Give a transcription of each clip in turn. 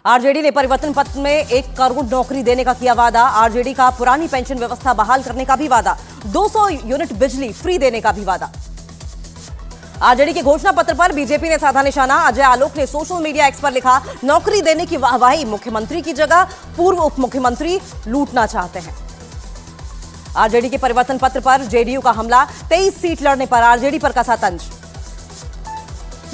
RJD ने परिवर्तन पत्र में 1 करोड़ नौकरी देने का किया वादा। आरजेडी का पुरानी पेंशन व्यवस्था बहाल करने का भी वादा। 200 यूनिट बिजली फ्री देने का भी वादा। आरजेडी के घोषणा पत्र पर बीजेपी ने साधा निशाना। अजय आलोक ने सोशल मीडिया एक्स पर लिखा, नौकरी देने की वाहवाही, मुख्यमंत्री की जगह पूर्व उप मुख्यमंत्री लूटना चाहते हैं। आरजेडी के परिवर्तन पत्र पर जेडीयू का हमला। 23 सीट लड़ने पर आरजेडी पर कसा तंज।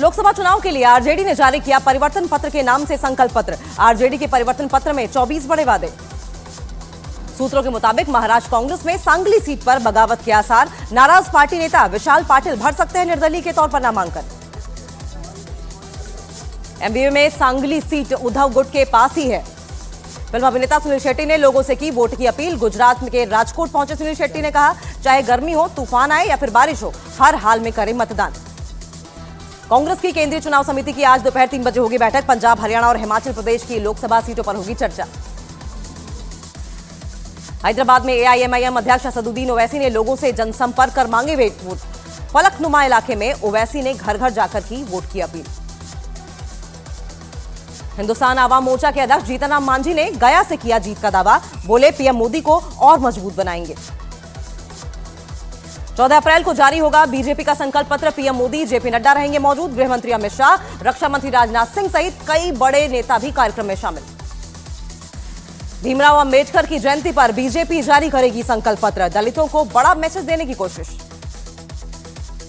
लोकसभा चुनाव के लिए आरजेडी ने जारी किया परिवर्तन पत्र के नाम से संकल्प पत्र। आरजेडी के परिवर्तन पत्र में 24 बड़े वादे। सूत्रों के मुताबिक महाराष्ट्र कांग्रेस में सांगली सीट पर बगावत के आसार। नाराज पार्टी नेता विशाल पाटिल भर सकते हैं निर्दलीय के तौर पर नामांकन। एमबीए में सांगली सीट उद्धव गुट के पास ही है। फिल्म अभिनेता सुनील शेट्टी ने लोगों से की वोट की अपील। गुजरात के राजकोट पहुंचे सुनील शेट्टी ने कहा, चाहे गर्मी हो, तूफान आए या फिर बारिश हो, हर हाल में करें मतदान। कांग्रेस की केंद्रीय चुनाव समिति की आज दोपहर 3 बजे होगी बैठक। पंजाब, हरियाणा और हिमाचल प्रदेश की लोकसभा सीटों पर होगी चर्चा। हैदराबाद में एआईएमआईएम अध्यक्ष असदुद्दीन ओवैसी ने लोगों से जनसंपर्क कर मांगे वोट। फलकनुमा इलाके में ओवैसी ने घर घर जाकर की वोट की अपील। हिंदुस्तान आवाम मोर्चा के अध्यक्ष जीतन राम मांझी ने गया से किया जीत का दावा। बोले, पीएम मोदी को और मजबूत बनाएंगे। 14 अप्रैल को जारी होगा बीजेपी का संकल्प पत्र। पीएम मोदी, जेपी नड्डा रहेंगे मौजूद। गृह मंत्री अमित शाह, रक्षा मंत्री राजनाथ सिंह सहित कई बड़े नेता भी कार्यक्रम में शामिल। भीमराव अंबेडकर की जयंती पर बीजेपी जारी करेगी संकल्प पत्र। दलितों को बड़ा मैसेज देने की कोशिश।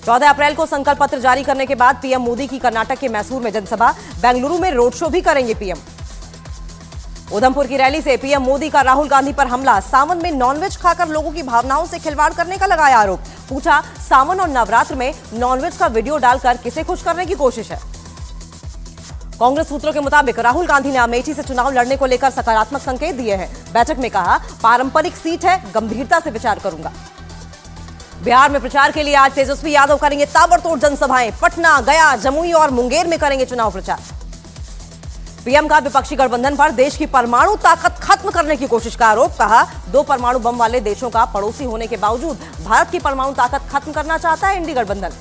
14 अप्रैल को संकल्प पत्र जारी करने के बाद पीएम मोदी की कर्नाटक के मैसूर में जनसभा। बेंगलुरु में रोड शो भी करेंगे पीएम। उधमपुर की रैली से पीएम मोदी का राहुल गांधी पर हमला। सावन में नॉनवेज खाकर लोगों की भावनाओं से खिलवाड़ करने का लगाया आरोप। पूछा, सावन और नवरात्र में नॉनवेज का वीडियो डालकर किसे खुश करने की कोशिश है। कांग्रेस सूत्रों के मुताबिक राहुल गांधी ने अमेठी से चुनाव लड़ने को लेकर सकारात्मक संकेत दिए हैं। बैठक में कहा, पारंपरिक सीट है, गंभीरता से विचार करूंगा। बिहार में प्रचार के लिए आज तेजस्वी यादव करेंगे ताबड़तोड़ जनसभाएं। पटना, गया, जमुई और मुंगेर में करेंगे चुनाव प्रचार। पीएम का विपक्षी गठबंधन पर देश की परमाणु ताकत खत्म करने की कोशिश का आरोप। कहा, 2 परमाणु बम वाले देशों का पड़ोसी होने के बावजूद भारत की परमाणु ताकत खत्म करना चाहता है इंडी गठबंधन।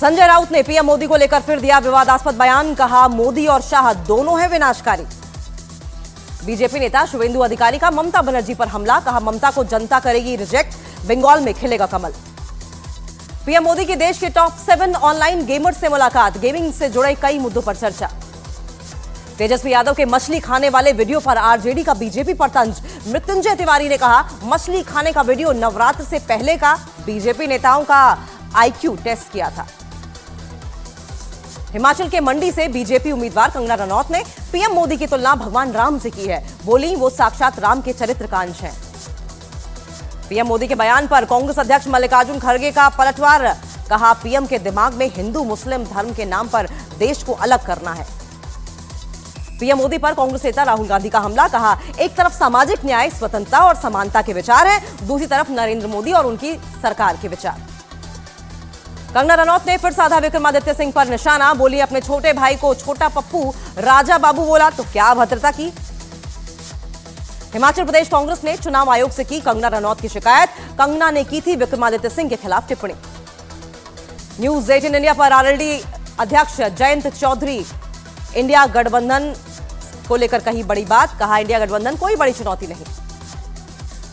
संजय राउत ने पीएम मोदी को लेकर फिर दिया विवादास्पद बयान। कहा, मोदी और शाह दोनों हैं विनाशकारी। बीजेपी नेता शुवेंदु अधिकारी का ममता बनर्जी पर हमला। कहा, ममता को जनता करेगी रिजेक्ट, बंगाल में खिलेगा कमल। पीएम मोदी की देश के टॉप 7 ऑनलाइन गेमर्स से मुलाकात। गेमिंग से जुड़े कई मुद्दों पर चर्चा। तेजस्वी यादव के मछली खाने वाले वीडियो पर आरजेडी का बीजेपी पर तंज। मृत्युंजय तिवारी ने कहा, मछली खाने का वीडियो नवरात्र से पहले का बीजेपी नेताओं का आईक्यू टेस्ट किया था। हिमाचल के मंडी से बीजेपी उम्मीदवार कंगना रनौत ने पीएम मोदी की तुलना भगवान राम से की है। बोली, वो साक्षात राम के चरित्र का अंश हैं। पीएम मोदी के बयान पर कांग्रेस अध्यक्ष मल्लिकार्जुन खड़गे का पलटवार। कहा, पीएम के दिमाग में हिंदू मुस्लिम धर्म के नाम पर देश को अलग करना है। पीएम मोदी पर कांग्रेस नेता राहुल गांधी का हमला। कहा, एक तरफ सामाजिक न्याय, स्वतंत्रता और समानता के विचार हैं, दूसरी तरफ नरेंद्र मोदी और उनकी सरकार के विचार। कंगना रनौत ने फिर साधा विक्रमादित्य सिंह पर निशाना। बोली, अपने छोटे भाई को छोटा पप्पू राजा बाबू बोला तो क्या अभद्रता की। हिमाचल प्रदेश कांग्रेस ने चुनाव आयोग से की कंगना रनौत की शिकायत। कंगना ने की थी विक्रमादित्य सिंह के खिलाफ टिप्पणी। न्यूज 18 इंडिया पर आरएलडी अध्यक्ष जयंत चौधरी इंडिया गठबंधन को लेकर कही बड़ी बात। कहा, इंडिया गठबंधन कोई बड़ी चुनौती नहीं।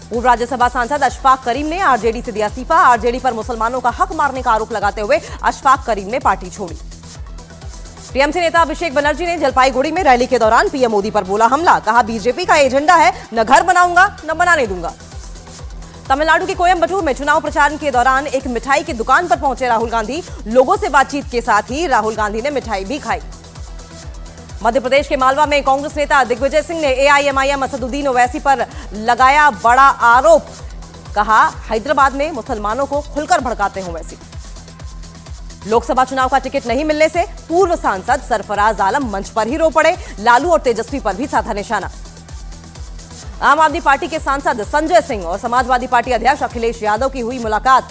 पूर्व राज्यसभा सांसद अशफाक करीम ने आरजेडी से दिया इस्तीफा। आरजेडी पर मुसलमानों का हक मारने का आरोप लगाते हुए अशफाक करीम ने पार्टी छोड़ी। टीएमसी नेता अभिषेक बनर्जी ने जलपाईगुड़ी में रैली के दौरान पीएम मोदी पर बोला हमला। कहा, बीजेपी का एजेंडा है, न घर बनाऊंगा न बनाने दूंगा। तमिलनाडु के कोयम्बटूर में चुनाव प्रचार के दौरान एक मिठाई की दुकान पर पहुंचे राहुल गांधी। लोगों से बातचीत के साथ ही राहुल गांधी ने मिठाई भी खाई। मध्य प्रदेश के मालवा में कांग्रेस नेता दिग्विजय सिंह ने एआईएमआईएम असदुद्दीन ओवैसी पर लगाया बड़ा आरोप। कहा, हैदराबाद में मुसलमानों को खुलकर भड़काते हैं ओवैसी। लोकसभा चुनाव का टिकट नहीं मिलने से पूर्व सांसद सरफराज आलम मंच पर ही रो पड़े। लालू और तेजस्वी पर भी साधा निशाना। आम आदमी पार्टी के सांसद संजय सिंह और समाजवादी पार्टी अध्यक्ष अखिलेश यादव की हुई मुलाकात।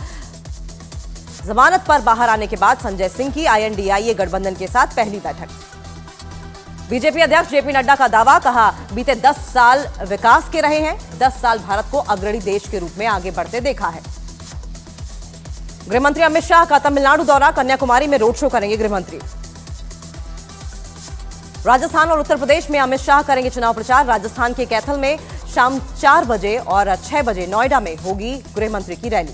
जमानत पर बाहर आने के बाद संजय सिंह की आईएनडीआईए गठबंधन के साथ पहली बैठक। बीजेपी अध्यक्ष जेपी नड्डा का दावा। कहा, बीते 10 साल विकास के रहे हैं, 10 साल भारत को अग्रणी देश के रूप में आगे बढ़ते देखा है। गृहमंत्री अमित शाह का तमिलनाडु दौरा। कन्याकुमारी में रोड शो करेंगे गृहमंत्री। राजस्थान और उत्तर प्रदेश में अमित शाह करेंगे चुनाव प्रचार। राजस्थान के कैथल में शाम 4 बजे और 6 बजे नोएडा में होगी गृह मंत्री की रैली।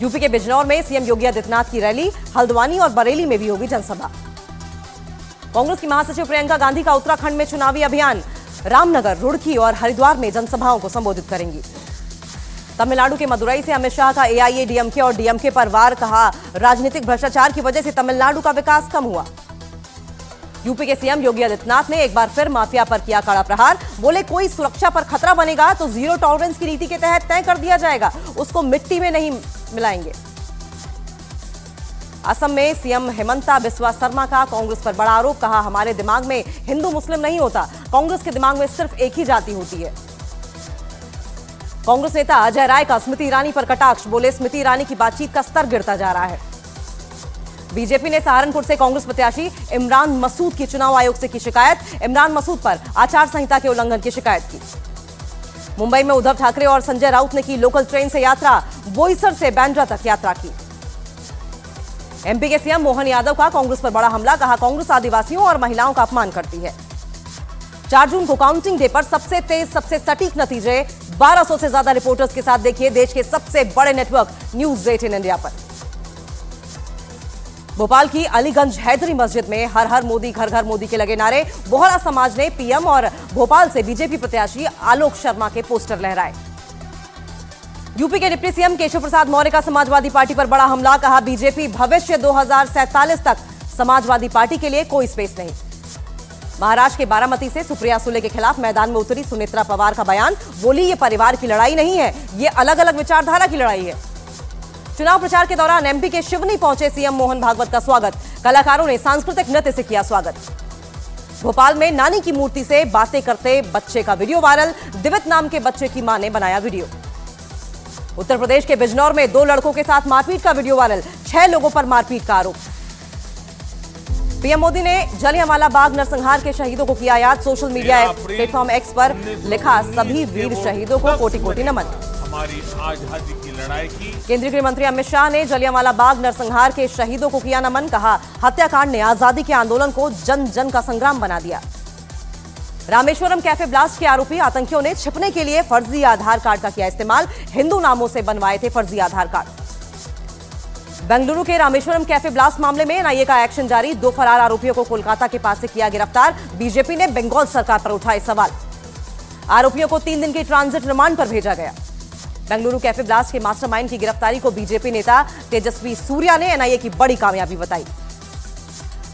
यूपी के बिजनौर में सीएम योगी आदित्यनाथ की रैली। हल्द्वानी और बरेली में भी होगी जनसभा। कांग्रेस की महासचिव प्रियंका गांधी का उत्तराखंड में चुनावी अभियान। रामनगर, रुड़की और हरिद्वार में जनसभाओं को संबोधित करेंगी। तमिलनाडु के मदुरई से अमित शाह का एआईएडीएमके और डीएमके पर वार। कहा, राजनीतिक भ्रष्टाचार की वजह से तमिलनाडु का विकास कम हुआ। यूपी के सीएम योगी आदित्यनाथ ने एक बार फिर माफिया पर किया कड़ा प्रहार। बोले, कोई सुरक्षा पर खतरा बनेगा तो जीरो टॉलरेंस की नीति के तहत तय कर दिया जाएगा, उसको मिट्टी में नहीं मिलाएंगे। असम में सीएम हेमंता बिस्वा शर्मा का कांग्रेस पर बड़ा आरोप। कहा, हमारे दिमाग में हिंदू मुस्लिम नहीं होता, कांग्रेस के दिमाग में सिर्फ एक ही जाति होती है। कांग्रेस नेता अजय राय का स्मृति ईरानी पर कटाक्ष। बोले, स्मृति ईरानी की बातचीत का स्तर गिरता जा रहा है। बीजेपी ने सहारनपुर से कांग्रेस प्रत्याशी इमरान मसूद की चुनाव आयोग से की शिकायत। इमरान मसूद पर आचार संहिता के उल्लंघन की शिकायत की। मुंबई में उद्धव ठाकरे और संजय राउत ने की लोकल ट्रेन से यात्रा। बोईसर से बांद्रा तक यात्रा की। एमपी के सीएम मोहन यादव का कांग्रेस पर बड़ा हमला। कहा, कांग्रेस आदिवासियों और महिलाओं का अपमान करती है। 4 जून को काउंटिंग डे पर सबसे तेज, सबसे सटीक नतीजे 1200 से ज्यादा रिपोर्टर्स के साथ देखिए देश के सबसे बड़े नेटवर्क न्यूज 18 इंडिया पर। भोपाल की अलीगंज हैदरी मस्जिद में हर हर मोदी घर घर मोदी के लगे नारे। बोहरा समाज ने पीएम और भोपाल से बीजेपी प्रत्याशी आलोक शर्मा के पोस्टर लहराए। यूपी के डिप्टी सीएम केशव प्रसाद मौर्य का समाजवादी पार्टी पर बड़ा हमला। कहा, बीजेपी भविष्य 2047 तक, समाजवादी पार्टी के लिए कोई स्पेस नहीं। महाराष्ट्र के बारामती से सुप्रिया सुले के खिलाफ मैदान में उतरी सुनेत्रा पवार का बयान। बोली, ये परिवार की लड़ाई नहीं है, ये अलग अलग विचारधारा की लड़ाई है। चुनाव प्रचार के दौरान एमपी के शिवनी पहुंचे सीएम मोहन भागवत का स्वागत। कलाकारों ने सांस्कृतिक नृत्य से किया स्वागत। भोपाल में नानी की मूर्ति से बातें करते बच्चे का वीडियो वायरल। दिवित नाम के बच्चे की मां ने बनाया वीडियो। उत्तर प्रदेश के बिजनौर में 2 लड़कों के साथ मारपीट का वीडियो वायरल। 6 लोगों पर मारपीट का आरोप। पीएम मोदी ने जलियांवाला बाग नरसंहार के शहीदों को किया याद। सोशल मीडिया प्लेटफॉर्म एक्स पर लिखा, सभी वीर शहीदों को कोटि कोटि नमन। हमारी आजादी की लड़ाई की। केंद्रीय गृह मंत्री अमित शाह ने जलियांवाला बाग नरसंहार के शहीदों को किया नमन। कहा, हत्याकांड ने आजादी के आंदोलन को जन जन का संग्राम बना दिया। रामेश्वरम कैफे ब्लास्ट के आरोपी आतंकियों ने छिपने के लिए फर्जी आधार कार्ड का किया इस्तेमाल। हिंदू नामों से बनवाए थे फर्जी आधार कार्ड। बेंगलुरु के रामेश्वरम कैफे ब्लास्ट मामले में एनआईए का एक्शन जारी। 2 फरार आरोपियों को कोलकाता के पास से किया गिरफ्तार। बीजेपी ने बंगाल सरकार पर उठाए सवाल। आरोपियों को 3 दिन की ट्रांजिट रिमांड पर भेजा गया। बेंगलुरु कैफे ब्लास्ट के मास्टरमाइंड की गिरफ्तारी को बीजेपी नेता तेजस्वी सूर्या ने एनआईए की बड़ी कामयाबी बताई।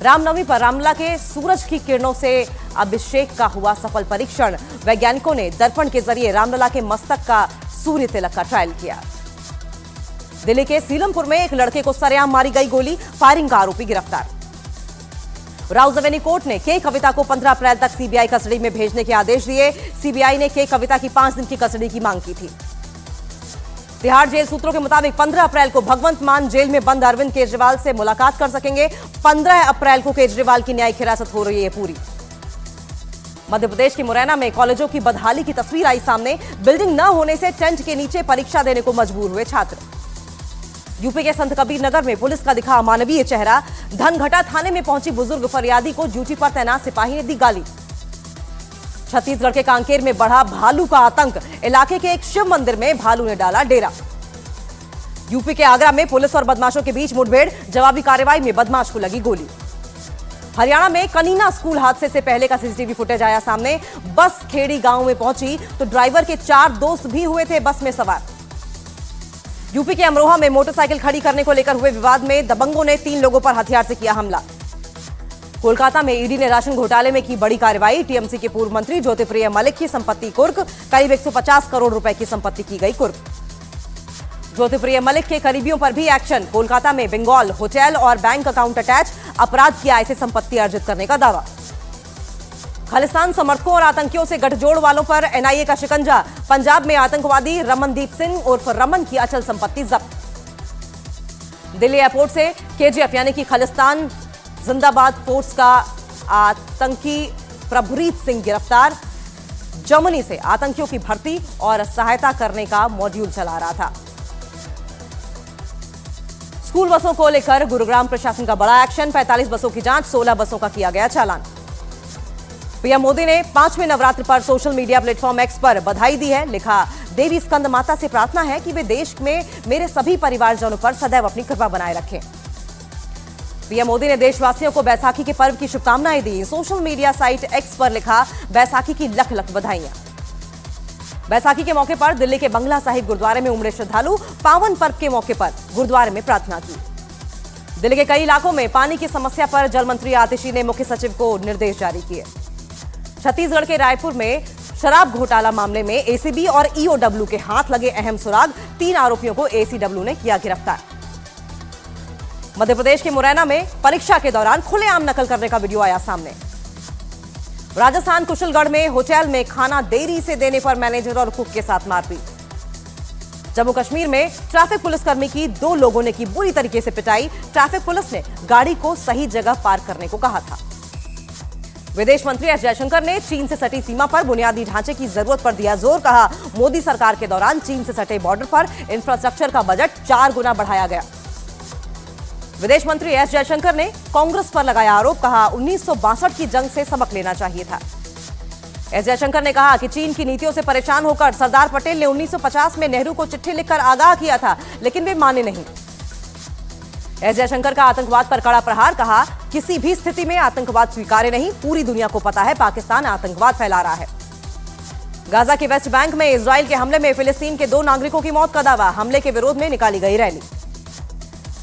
रामनवमी पर रामलला के सूरज की किरणों से अभिषेक का हुआ सफल परीक्षण। वैज्ञानिकों ने दर्पण के जरिए रामलला के मस्तक का सूर्य तिलक का ट्रायल किया। दिल्ली के सीलमपुर में एक लड़के को सरेआम मारी गई गोली। फायरिंग का आरोपी गिरफ्तार। राउज एवेन्यू कोर्ट ने के कविता को 15 अप्रैल तक सीबीआई कस्टडी में भेजने के आदेश दिए। सीबीआई ने के कविता की 5 दिन की कस्टडी की मांग की थी। तिहाड़ जेल सूत्रों के मुताबिक 15 अप्रैल को भगवंत मान जेल में बंद अरविंद केजरीवाल से मुलाकात कर सकेंगे। 15 अप्रैल को केजरीवाल की न्यायिक हिरासत हो रही है पूरी। मध्य प्रदेश के मुरैना में कॉलेजों की बदहाली की तस्वीर आई सामने। बिल्डिंग न होने से टेंट के नीचे परीक्षा देने को मजबूर हुए छात्र। यूपी के संत कबीर नगर में पुलिस का दिखा अमानवीय चेहरा। धनघटा थाने में पहुंची बुजुर्ग फरियादी को ड्यूटी पर तैनात सिपाही ने दी गाली। छत्तीसगढ़ के कांकेर में बढ़ा भालू का आतंक। इलाके के एक शिव मंदिर में भालू ने डाला डेरा। यूपी के आगरा में पुलिस और बदमाशों के बीच मुठभेड़। जवाबी कार्रवाई में बदमाश को लगी गोली। हरियाणा में कनीना स्कूल हादसे से पहले का सीसीटीवी फुटेज आया सामने। बस खेड़ी गांव में पहुंची तो ड्राइवर के 4 दोस्त भी हुए थे बस में सवार। यूपी के अमरोहा में मोटरसाइकिल खड़ी करने को लेकर हुए विवाद में दबंगों ने 3 लोगों पर हथियार से किया हमला। कोलकाता में ईडी ने राशन घोटाले में की बड़ी कार्रवाई। टीएमसी के पूर्व मंत्री ज्योतिप्रिय मलिक की संपत्ति कुर्क। करीब 150 करोड़ रुपए की संपत्ति की गई कुर्क। ज्योतिप्रिय मलिक के करीबियों पर भी एक्शन। कोलकाता में बंगाल होटल और बैंक अकाउंट अटैच। अपराध की आय से संपत्ति अर्जित करने का दावा। खालिस्तान समर्थकों और आतंकियों से गठजोड़ वालों पर एनआईए का शिकंजा। पंजाब में आतंकवादी रमनदीप सिंह उर्फ रमन की अचल संपत्ति जब्त। दिल्ली एयरपोर्ट से केजीएफ यानी कि खालिस्तान जिंदाबाद फोर्स का आतंकी प्रभुरीत सिंह गिरफ्तार। जर्मनी से आतंकियों की भर्ती और सहायता करने का मॉड्यूल चला रहा था। स्कूल बसों को लेकर गुरुग्राम प्रशासन का बड़ा एक्शन। 45 बसों की जांच, 16 बसों का किया गया चालान। पीएम मोदी ने 5वें नवरात्र पर सोशल मीडिया प्लेटफॉर्म एक्स पर बधाई दी है। लिखा, देवी स्कंद माता से प्रार्थना है कि वे देश में मेरे सभी परिवारजनों पर सदैव अपनी कृपा बनाए रखें। पीएम मोदी ने देशवासियों को बैसाखी के पर्व की शुभकामनाएं दी। सोशल मीडिया साइट एक्स पर लिखा, बैसाखी की लख लख बधाइयां। बैसाखी के मौके पर दिल्ली के बंगला साहिब गुरुद्वारे में उमड़े श्रद्धालु पावन पर्व के मौके पर गुरुद्वारे में प्रार्थना की। दिल्ली के कई इलाकों में पानी की समस्या पर जल मंत्री आतिशी ने मुख्य सचिव को निर्देश जारी किए। छत्तीसगढ़ के रायपुर में शराब घोटाला मामले में एसीबी और ईओडब्ल्यू के हाथ लगे अहम सुराग। 3 आरोपियों को एसीडब्ल्यू ने किया गिरफ्तार। मध्य प्रदेश के मुरैना में परीक्षा के दौरान खुलेआम नकल करने का वीडियो आया सामने। राजस्थान कुशलगढ़ में होटल में खाना देरी से देने पर मैनेजर और कुक के साथ मारपीट। जम्मू कश्मीर में ट्रैफिक पुलिसकर्मी की 2 लोगों ने की बुरी तरीके से पिटाई। ट्रैफिक पुलिस ने गाड़ी को सही जगह पार्क करने को कहा था। विदेश मंत्री एस जयशंकर ने चीन से सटी सीमा पर बुनियादी ढांचे की जरूरत पर दिया जोर। कहा, मोदी सरकार के दौरान चीन से सटे बॉर्डर पर इंफ्रास्ट्रक्चर का बजट 4 गुना बढ़ाया गया। विदेश मंत्री एस जयशंकर ने कांग्रेस पर लगाया आरोप। कहा, 1962 की जंग से सबक लेना चाहिए था। एस जयशंकर ने कहा कि चीन की नीतियों से परेशान होकर सरदार पटेल ने 1950 में नेहरू को चिट्ठी लिखकर आगाह किया था, लेकिन वे माने नहीं। एस जयशंकर का आतंकवाद पर कड़ा प्रहार। कहा, किसी भी स्थिति में आतंकवाद स्वीकार्य नहीं। पूरी दुनिया को पता है पाकिस्तान आतंकवाद फैला रहा है। गाजा के वेस्ट बैंक में इजराइल के हमले में फिलिस्तीन के 2 नागरिकों की मौत का दावा। हमले के विरोध में निकाली गई रैली।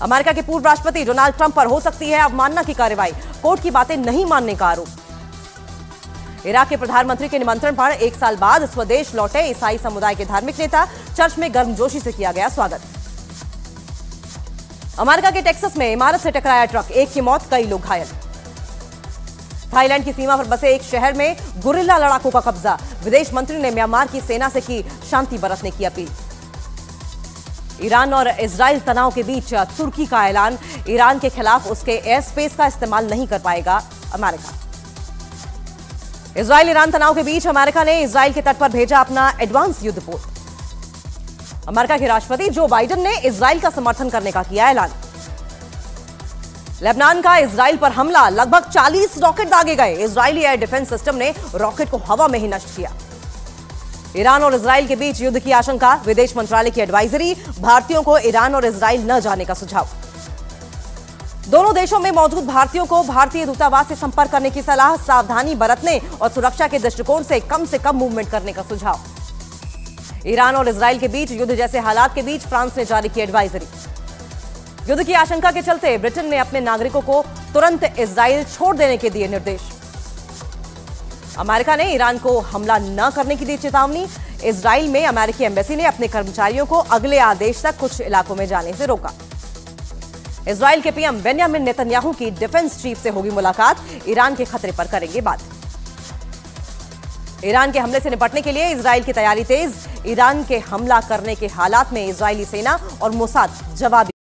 अमेरिका के पूर्व राष्ट्रपति डोनाल्ड ट्रंप पर हो सकती है अवमानना की कार्रवाई। कोर्ट की बातें नहीं मानने का आरोप। इराक के प्रधानमंत्री के निमंत्रण पर 1 साल बाद स्वदेश लौटे ईसाई समुदाय के धार्मिक नेता। चर्च में गर्मजोशी से किया गया स्वागत। अमेरिका के टेक्सास में इमारत से टकराया ट्रक, 1 की मौत, कई लोग घायल। थाईलैंड की सीमा पर बसे एक शहर में गुरिल्ला लड़ाकों का कब्जा। विदेश मंत्री ने म्यांमार की सेना से की शांति बरतने की अपील। ईरान और इजराइल तनाव के बीच तुर्की का ऐलान। ईरान के खिलाफ उसके एयर स्पेस का इस्तेमाल नहीं कर पाएगा अमेरिका। इजराइल ईरान तनाव के बीच अमेरिका ने इजराइल के तट पर भेजा अपना एडवांस युद्धपोत। अमेरिका के राष्ट्रपति जो बाइडेन ने इजराइल का समर्थन करने का किया ऐलान। लेबनान का इजराइल पर हमला, लगभग 40 रॉकेट दागे गए। इजरायली एयर डिफेंस सिस्टम ने रॉकेट को हवा में ही नष्ट किया। ईरान और इजराइल के बीच युद्ध की आशंका। विदेश मंत्रालय की एडवाइजरी, भारतीयों को ईरान और इजराइल न जाने का सुझाव। दोनों देशों में मौजूद भारतीयों को भारतीय दूतावास से संपर्क करने की सलाह। सावधानी बरतने और सुरक्षा के दृष्टिकोण से कम मूवमेंट करने का सुझाव। ईरान और इजराइल के बीच युद्ध जैसे हालात के बीच फ्रांस ने जारी की एडवाइजरी। युद्ध की आशंका के चलते ब्रिटेन ने अपने नागरिकों को तुरंत इजराइल छोड़ देने के दिए निर्देश। अमेरिका ने ईरान को हमला न करने की दी चेतावनी। इजराइल में अमेरिकी एम्बेसी ने अपने कर्मचारियों को अगले आदेश तक कुछ इलाकों में जाने से रोका। इजराइल के पीएम बेंयामिन नेतन्याहू की डिफेंस चीफ से होगी मुलाकात। ईरान के खतरे पर करेंगे बात। ईरान के हमले से निपटने के लिए इजराइल की तैयारी तेज। ईरान के हमला करने के हालात में इजरायली सेना और मोसाद जवाबी